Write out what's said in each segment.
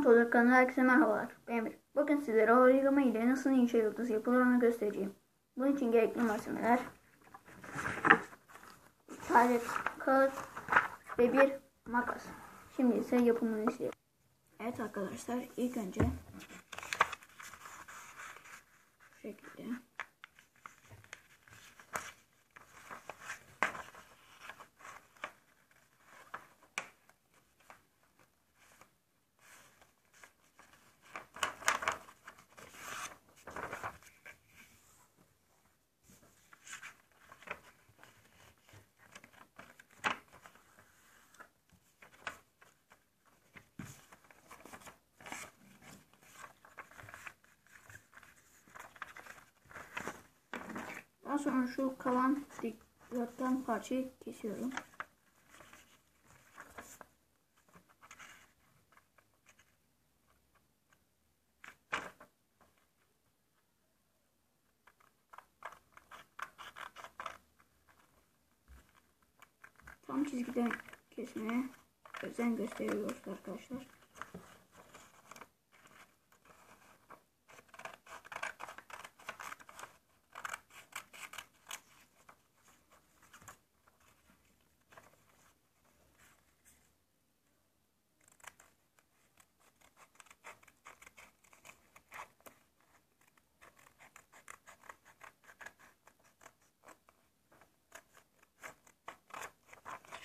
Pantolon kanalına herkese merhabalar. Ben Emir. Bugün sizlere origami ile nasıl inşa yıldızı yapılır onu göstereceğim. Bunun için gerekli malzemeler: adet kağıt ve bir makas. Şimdi ise yapımını izleyelim. Evet arkadaşlar, ilk önce bu şekilde daha sonra şu kalan dikdörtgen parçayı kesiyorum. Tam çizgiden kesmeye özen gösteriyoruz arkadaşlar.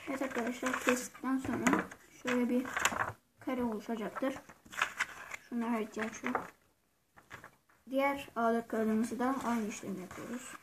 Evet arkadaşlar, kestikten sonra şöyle bir kare oluşacaktır. Şunlara ihtiyaç yok. Diğer ağırlık kağıdımızı da aynı işlemi yapıyoruz.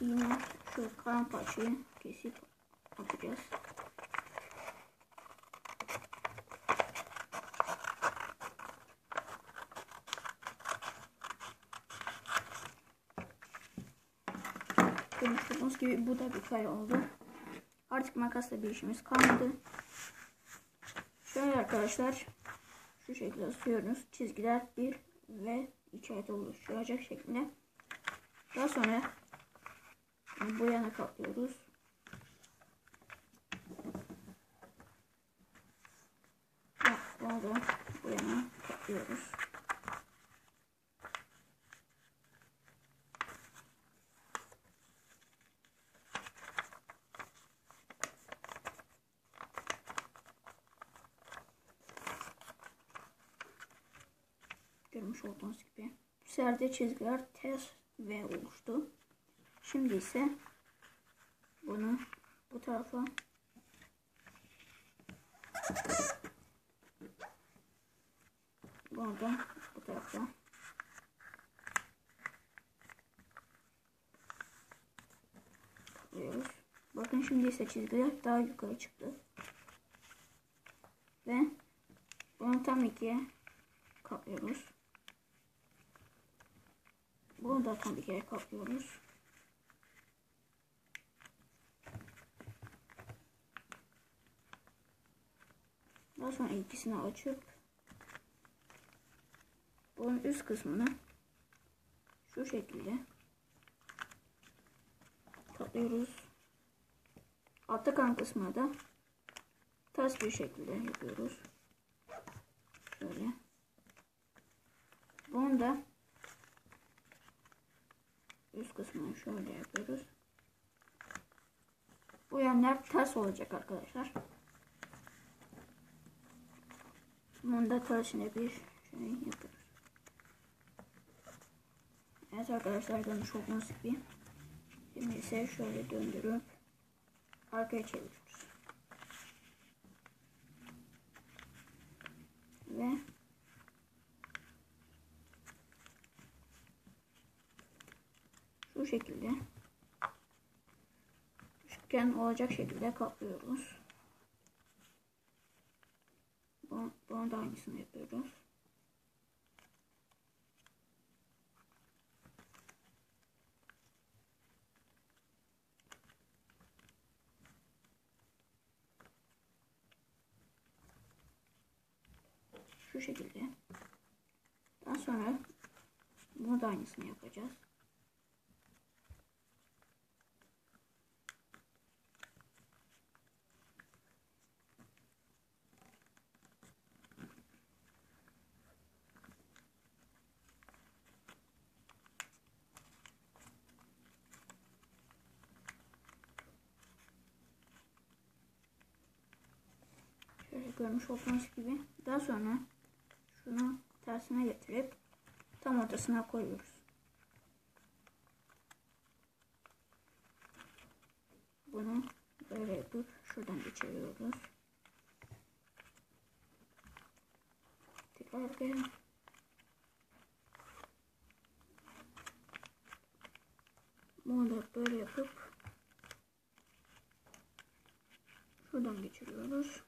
Yine şu kalan parçayı kesip atacağız. Gördüğünüz gibi bu da bir kare oldu. Artık makasla bir işimiz kalmadı. Şöyle arkadaşlar, şu şekilde asıyoruz. Çizgiler 1 ve 2 adet oluşturacak şekilde. Daha sonra bu yana katlıyoruz. Bunu da bu yana katlıyoruz. Görmüş olduğunuz gibi. Bu sefer de çizgiler ters ve oluştu. Şimdi ise bunu bu tarafa bunu da bu tarafa koyuyoruz. Bakın şimdi ise çizgiler daha yukarı çıktı. Ve bunu tam ikiye katlıyoruz. Bunu da tam ikiye katlıyoruz. Daha sonra ikisini açıp bunun üst kısmını şu şekilde katlıyoruz. Altta kalan kısmını da ters bir şekilde yapıyoruz. Şöyle. Bunu da üst kısmını şöyle yapıyoruz. Bu yönler ters olacak arkadaşlar. Bunu da tersine bir şey yapıyoruz. Evet arkadaşlar, görmüş olduğunuz gibi Şimdi ise şöyle döndürüp arkaya çeviriyoruz. Ve şu şekilde üçgen olacak şekilde kaplıyoruz. Bunu da aynısını yapıyoruz. Şu şekilde. Daha sonra bunu da aynısını yapacağız. Şöyle görmüş olduğunuz gibi. Daha sonra şunu tersine getirip tam ortasına koyuyoruz. Bunu böyle yapıp şuradan geçiriyoruz. Tekrar arkaya. Bunu da böyle yapıp şuradan geçiriyoruz.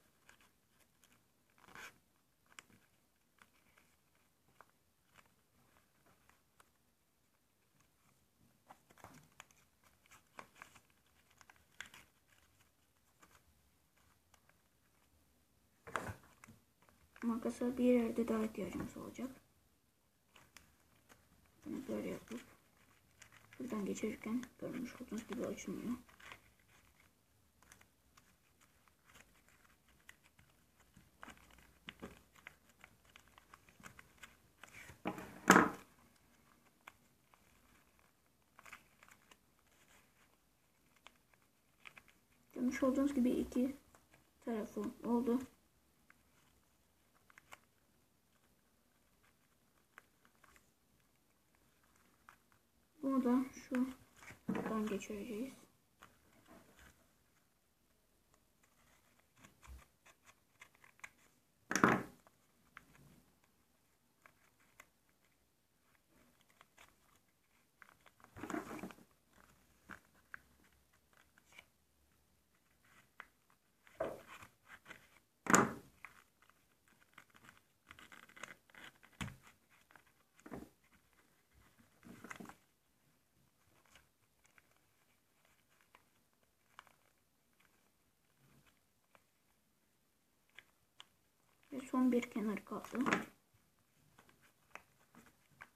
Makasa bir yerde daha ihtiyacımız olacak. Bunu böyle yapıp şuradan geçirirken görmüş olduğunuz gibi açılmıyor. Görmüş olduğunuz gibi iki tarafı oldu. Bunu da şuradan geçireceğiz. Ve son bir kenar kaldı.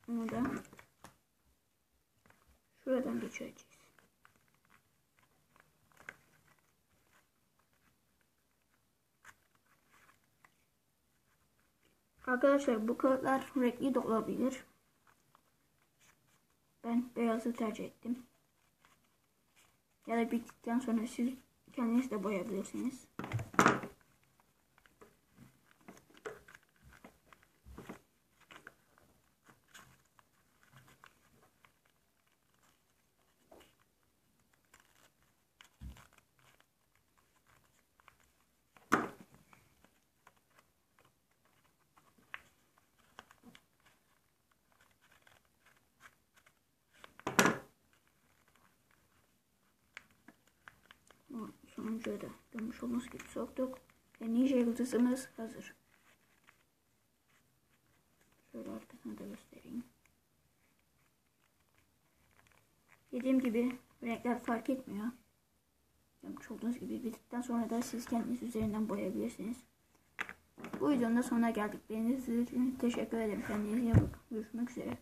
Bunu da şuradan geçireceğiz. Arkadaşlar bu kağıtlar renkli de olabilir. Ben beyazı tercih ettim. Ya da bittikten sonra siz kendiniz de boyayabilirsiniz. Sonuncuyu da görmüş olduğunuz gibi soktuk. Ve ninja yıldızımız hazır. Şöyle arkasını da göstereyim. Dediğim gibi renkler fark etmiyor. Görmüş olduğunuz gibi bittikten sonra da siz kendiniz üzerinden boyayabilirsiniz. Bu videonun da sonuna geldik. Beni izlediğiniz için teşekkür ederim. Kendinize iyi bakın. Görüşmek üzere.